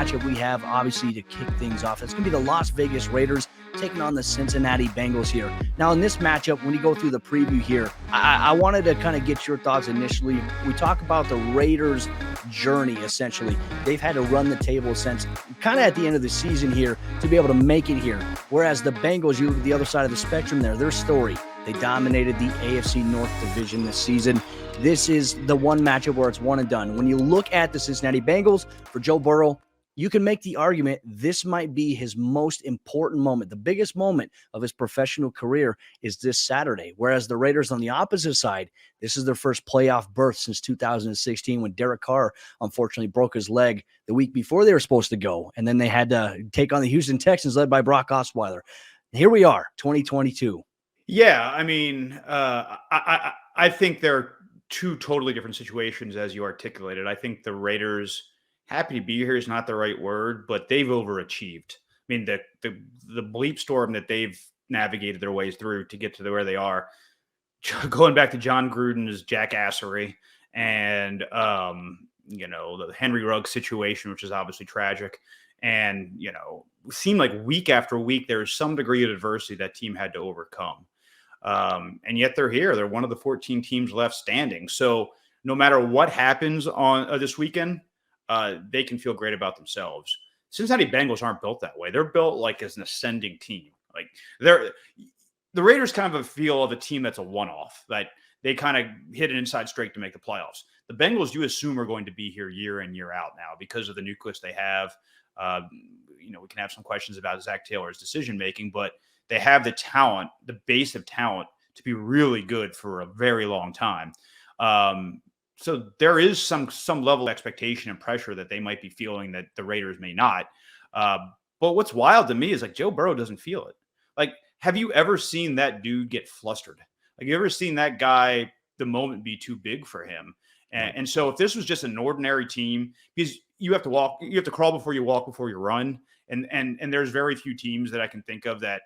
matchup we have, obviously, to kick things off. It's going to be the Las Vegas Raiders taking on the Cincinnati Bengals here. Now, in this matchup, when you go through the preview here, I wanted to kind of get your thoughts initially. We talk about the Raiders' journey, essentially. They've had to run the table since kind of at the end of the season here to be able to make it here. Whereas the Bengals, you look at the other side of the spectrum there, their story. They dominated the AFC North division this season. This is the one matchup where it's one and done. When you look at the Cincinnati Bengals, for Joe Burrow, you can make the argument this might be his most important moment. The biggest moment of his professional career is this Saturday. Whereas the Raiders on the opposite side, this is their first playoff berth since 2016 when Derek Carr unfortunately broke his leg the week before they were supposed to go. And then they had to take on the Houston Texans led by Brock Osweiler. Here we are, 2022. Yeah, I mean, I think they're two totally different situations as you articulated. I think the Raiders, happy to be here is not the right word, but they've overachieved. I mean, the bleep storm that they've navigated their ways through to get to where they are, going back to John Gruden's jackassery and, the Henry Ruggs situation, which is obviously tragic. And, it seemed like week after week, there was some degree of adversity that team had to overcome. And yet they're here. They're one of the 14 teams left standing. So no matter what happens on this weekend, they can feel great about themselves. Cincinnati Bengals aren't built that way. They're built like as an ascending team. Like the Raiders kind of a feel of a team that's a one-off, that they kind of hit an inside straight to make the playoffs. The Bengals, you assume, are going to be here year in, year out now because of the nucleus they have. We can have some questions about Zach Taylor's decision-making, but they have the talent, the base of talent to be really good for a very long time. So there is some level of expectation and pressure that they might be feeling that the Raiders may not. But what's wild to me is like Joe Burrow doesn't feel it. Like, have you ever seen that dude get flustered? Like, you ever seen that guy, the moment be too big for him? And so if this was just an ordinary team, because you have to crawl before you walk, before you run. And there's very few teams that I can think of that,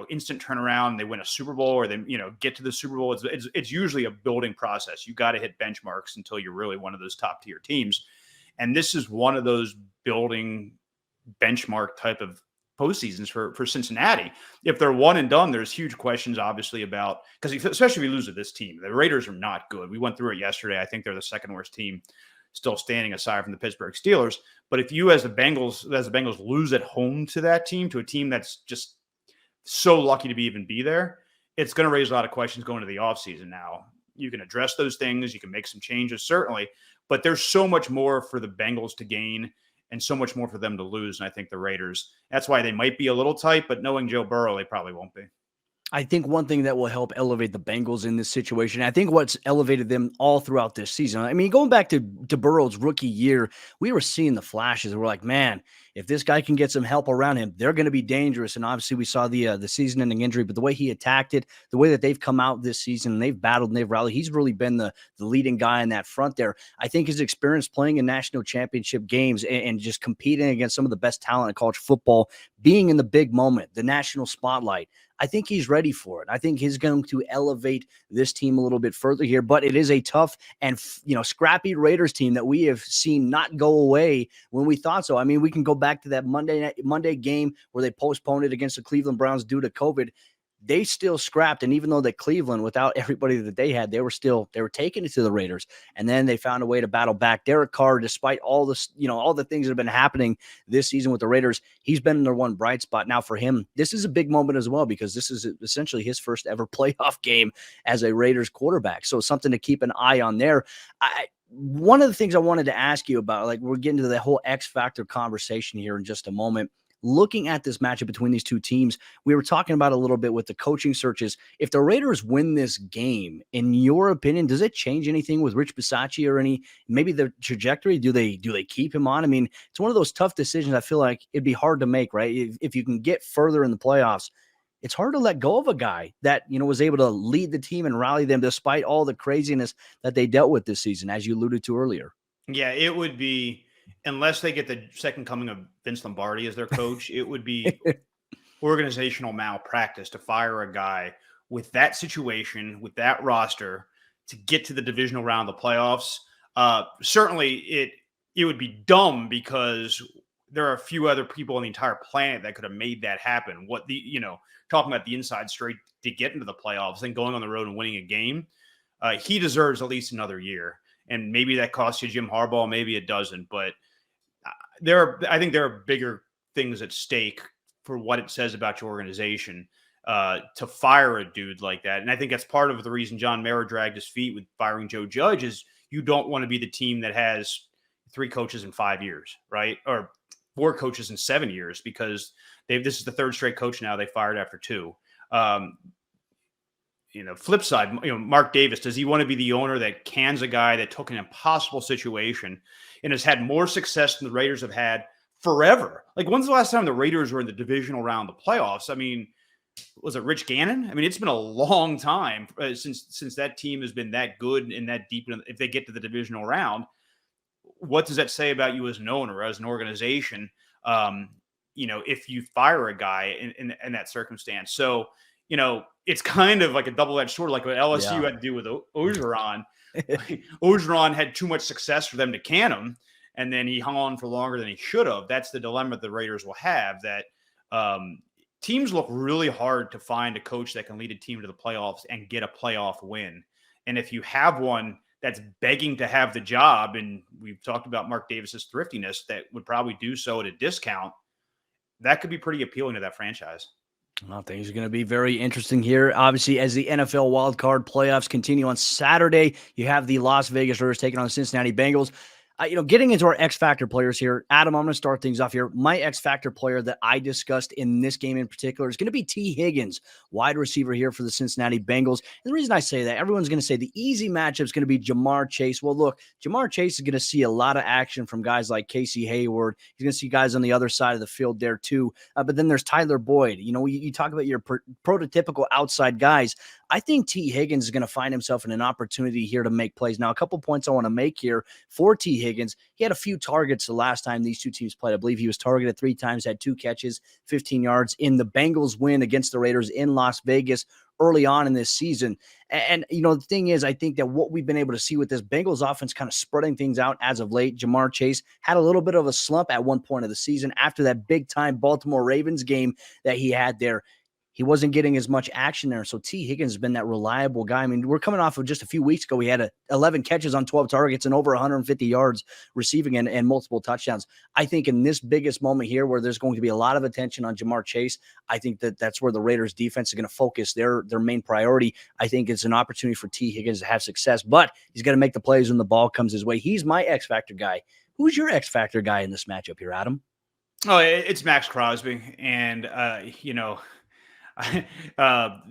instant turnaround, they win a Super Bowl or they, get to the Super Bowl. It's usually a building process. You got to hit benchmarks until you're really one of those top tier teams. And this is one of those building benchmark type of postseasons for Cincinnati. If they're one and done, there's huge questions, obviously, about, because especially if we lose to this team, the Raiders are not good. We went through it yesterday. I think they're the second worst team still standing aside from the Pittsburgh Steelers. But if you, as the Bengals lose at home to that team, to a team that's just so lucky to be there, it's going to raise a lot of questions going to the offseason. Now, you can address those things. You can make some changes, certainly. But there's so much more for the Bengals to gain and so much more for them to lose. And I think the Raiders, that's why they might be a little tight, but knowing Joe Burrow, they probably won't be. I think one thing that will help elevate the Bengals in this situation, I think what's elevated them all throughout this season. I mean, going back to Burrow's rookie year, we were seeing the flashes. We're like, man, if this guy can get some help around him, they're going to be dangerous. And obviously we saw the season-ending injury, but the way he attacked it, the way that they've come out this season, and they've battled and they've rallied, he's really been the leading guy in that front there. I think his experience playing in national championship games and just competing against some of the best talent in college football, being in the big moment, the national spotlight, I think he's ready for it. I think he's going to elevate this team a little bit further here, but it is a tough and, scrappy Raiders team that we have seen not go away when we thought so. I mean, we can go back to that Monday game where they postponed it against the Cleveland Browns due to COVID. They still scrapped. And even though that Cleveland, without everybody that they had, they were taking it to the Raiders. And then they found a way to battle back. Derek Carr, despite all this, all the things that have been happening this season with the Raiders, he's been in their one bright spot. Now for him, this is a big moment as well, because this is essentially his first ever playoff game as a Raiders quarterback. So something to keep an eye on there. One of the things I wanted to ask you about, like, we're getting to the whole X factor conversation here in just a moment. Looking at this matchup between these two teams, we were talking about a little bit with the coaching searches. If the Raiders win this game, in your opinion, does it change anything with Rich Bisaccia or maybe the trajectory? Do they keep him on? I mean, it's one of those tough decisions. I feel like it'd be hard to make, right? If you can get further in the playoffs, it's hard to let go of a guy that, was able to lead the team and rally them despite all the craziness that they dealt with this season, as you alluded to earlier. Yeah, it would be, unless they get the second coming of Vince Lombardi as their coach, it would be organizational malpractice to fire a guy with that situation, with that roster, to get to the divisional round of the playoffs. Certainly, it would be dumb because there are a few other people on the entire planet that could have made that happen. Talking about the inside straight to get into the playoffs and going on the road and winning a game, he deserves at least another year. And maybe that costs you Jim Harbaugh, maybe it doesn't. But I think there are bigger things at stake for what it says about your organization to fire a dude like that. And I think that's part of the reason John Mara dragged his feet with firing Joe Judge is you don't want to be the team that has 3 coaches in 5 years, right? Or 4 coaches in 7 years, because this is the 3rd straight coach now they fired after 2. Flip side, Mark Davis, does he want to be the owner that cans a guy that took an impossible situation and has had more success than the Raiders have had forever? Like, when's the last time the Raiders were in the divisional round of the playoffs? I mean, was it Rich Gannon? I mean, it's been a long time since that team has been that good and that deep. If they get to the divisional round, what does that say about you as an owner, as an organization? If you fire a guy in that circumstance. So, it's kind of like a double-edged sword, like what LSU had to do with Orgeron. Orgeron had too much success for them to can him, and then he hung on for longer than he should have. That's the dilemma the Raiders will have, that teams look really hard to find a coach that can lead a team to the playoffs and get a playoff win. And if you have one that's begging to have the job, and we've talked about Mark Davis's thriftiness, that would probably do so at a discount, that could be pretty appealing to that franchise. Well, things are going to be very interesting here. Obviously, as the NFL wildcard playoffs continue on Saturday, you have the Las Vegas Raiders taking on the Cincinnati Bengals. Getting into our X Factor players here, Adam, I'm going to start things off here. My X Factor player that I discussed in this game in particular is going to be T. Higgins, wide receiver here for the Cincinnati Bengals. And the reason I say that, everyone's going to say the easy matchup is going to be Jamar Chase. Well, look, Jamar Chase is going to see a lot of action from guys like Casey Hayward. He's going to see guys on the other side of the field there too. But then there's Tyler Boyd. You talk about your prototypical outside guys. I think T. Higgins is going to find himself in an opportunity here to make plays. Now, a couple points I want to make here for T. Higgins. He had a few targets the last time these two teams played. I believe he was targeted 3 times, had 2 catches, 15 yards in the Bengals win against the Raiders in Las Vegas early on in this season. And the thing is, I think that what we've been able to see with this Bengals offense kind of spreading things out as of late, Jamar Chase had a little bit of a slump at one point of the season after that big-time Baltimore Ravens game that he had there. He wasn't getting as much action there. So T. Higgins has been that reliable guy. I mean, we're coming off of just a few weeks ago. He had 11 catches on 12 targets and over 150 yards receiving and multiple touchdowns. I think in this biggest moment here where there's going to be a lot of attention on Jamar Chase, I think that's where the Raiders defense is going to focus their main priority. I think it's an opportunity for T. Higgins to have success, but he's got to make the plays when the ball comes his way. He's my X Factor guy. Who's your X Factor guy in this matchup here, Adam? Oh, it's Max Crosby. And,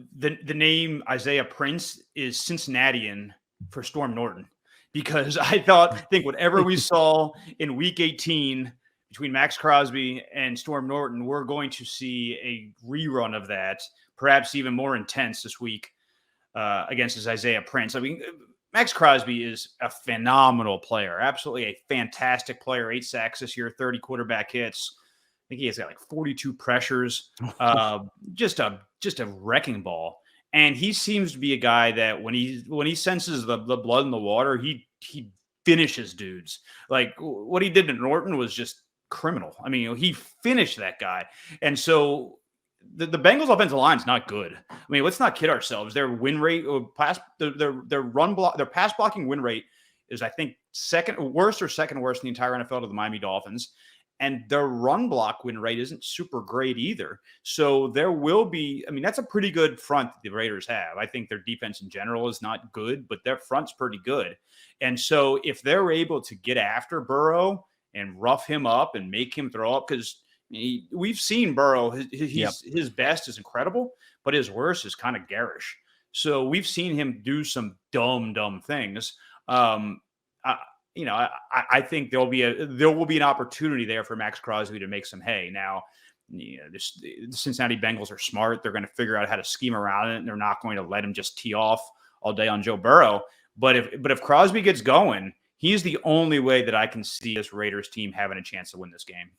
the name Isaiah Prince is Cincinnatian for Storm Norton, because I think whatever we saw in week 18 between Max Crosby and Storm Norton, we're going to see a rerun of that, perhaps even more intense this week against this Isaiah Prince. I mean, Max Crosby is a phenomenal player, absolutely a fantastic player. 8 sacks this year, 30 quarterback hits. I think he has got like 42 pressures, just a wrecking ball. And he seems to be a guy that when he senses the blood in the water, he finishes dudes. Like what he did to Norton was just criminal. I mean, he finished that guy. And so the Bengals offensive line is not good. I mean, let's not kid ourselves. Their win rate or their pass blocking win rate is, I think, second worst in the entire NFL to the Miami Dolphins. And their run block win rate isn't super great either. So there will be, I mean, that's a pretty good front that the Raiders have. I think their defense in general is not good, but their front's pretty good. And so if they're able to get after Burrow and rough him up and make him throw up, because we've seen Burrow, his best is incredible, but his worst is kind of garish. So we've seen him do some dumb things. I think there will be an opportunity there for Max Crosby to make some hay. Now, the Cincinnati Bengals are smart. They're going to figure out how to scheme around it, and they're not going to let him just tee off all day on Joe Burrow. But if Crosby gets going, he's the only way that I can see this Raiders team having a chance to win this game.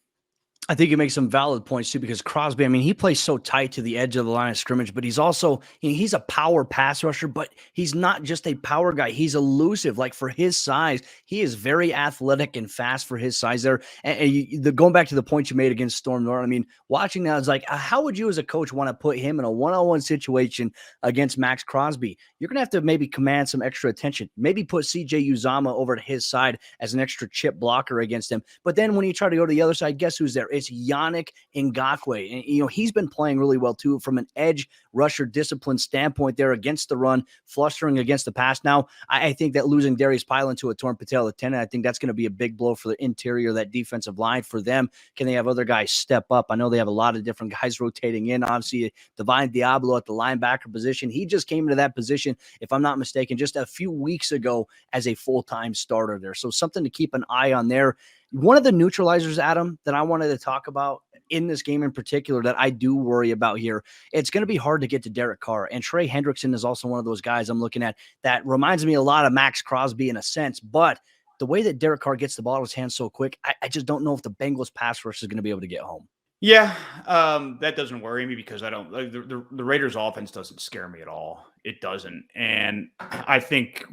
I think you make some valid points too, because Crosby, I mean, he plays so tight to the edge of the line of scrimmage, but he's also, he's a power pass rusher, but he's not just a power guy. He's elusive. Like for his size, he is very athletic and fast for his size there. And going back to the point you made against Storm Norton, I mean, watching that is like, how would you as a coach want to put him in a one-on-one situation against Max Crosby? You're going to have to maybe command some extra attention, maybe put CJ Uzama over to his side as an extra chip blocker against him. But then when you try to go to the other side, guess who's there? It's Yannick Ngakoue. And, he's been playing really well, too, from an edge rusher discipline standpoint there against the run, flustering against the pass. Now, I think that losing Darius Pylon to a torn patella tendon, I think that's going to be a big blow for the interior of that defensive line for them. Can they have other guys step up? I know they have a lot of different guys rotating in. Obviously, Divine Diablo at the linebacker position. He just came into that position, if I'm not mistaken, just a few weeks ago as a full-time starter there. So something to keep an eye on there. One of the neutralizers, Adam, that I wanted to talk about in this game in particular that I do worry about here, it's going to be hard to get to Derek Carr. And Trey Hendrickson is also one of those guys I'm looking at that reminds me a lot of Max Crosby in a sense. But the way that Derek Carr gets the ball in his hands so quick, I just don't know if the Bengals pass rush is going to be able to get home. Yeah, that doesn't worry me because I don't like the Raiders offense doesn't scare me at all. It doesn't. And I think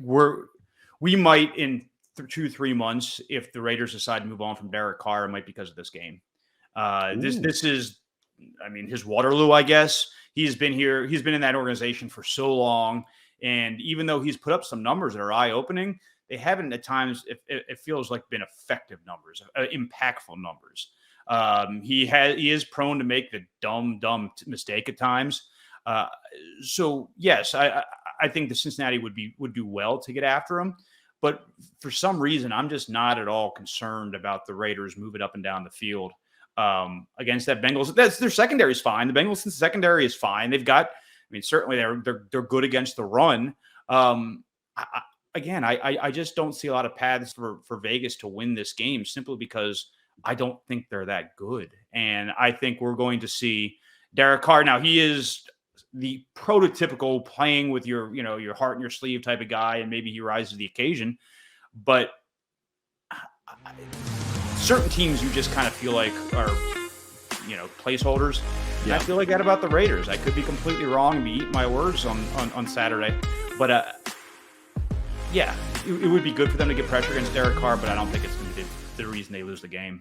we might in 2-3 months, if the Raiders decide to move on from Derek Carr, it might be because of this game. This is, I mean, his Waterloo, I guess. He's been here. He's been in that organization for so long. And even though he's put up some numbers that are eye-opening, they haven't at times, it feels like, been effective numbers, impactful numbers. He is prone to make the dumb mistake at times. So yes, I think the Cincinnati would do well to get after him. But for some reason, I'm just not at all concerned about the Raiders moving up and down the field against that Bengals. Their secondary is fine. The Bengals' secondary is fine. They've got, I mean, certainly they're good against the run. I just don't see a lot of paths for Vegas to win this game simply because I don't think they're that good. And I think we're going to see Derek Carr. Now, he is the prototypical playing with your heart in your sleeve type of guy, and maybe he rises to the occasion. But certain teams you just kind of feel like are, placeholders. Yeah. I feel like that about the Raiders. I could be completely wrong and be eating my words on Saturday. But, it would be good for them to get pressure against Derek Carr, but I don't think it's going to be the reason they lose the game.